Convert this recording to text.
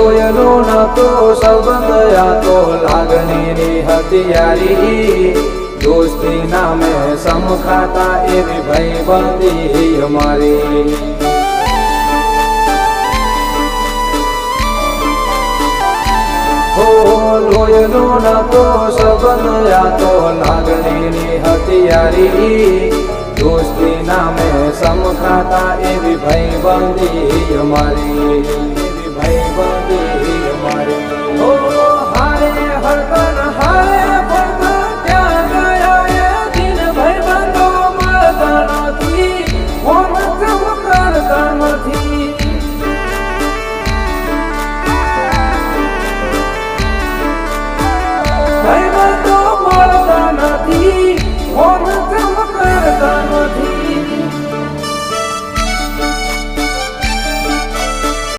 લોયનો નતો સંબંધ આ તો લાગણીની હથિયારી દોસ્તી નામે સમખાતા એવી ભાઈબંધી અમારી લોયનો નતો સંબંધ આ તો લાગણીની હથિયારી દોસ્તી નામે સમખાતા એવી ભાઈબંધી અમારી ભાઈબંધી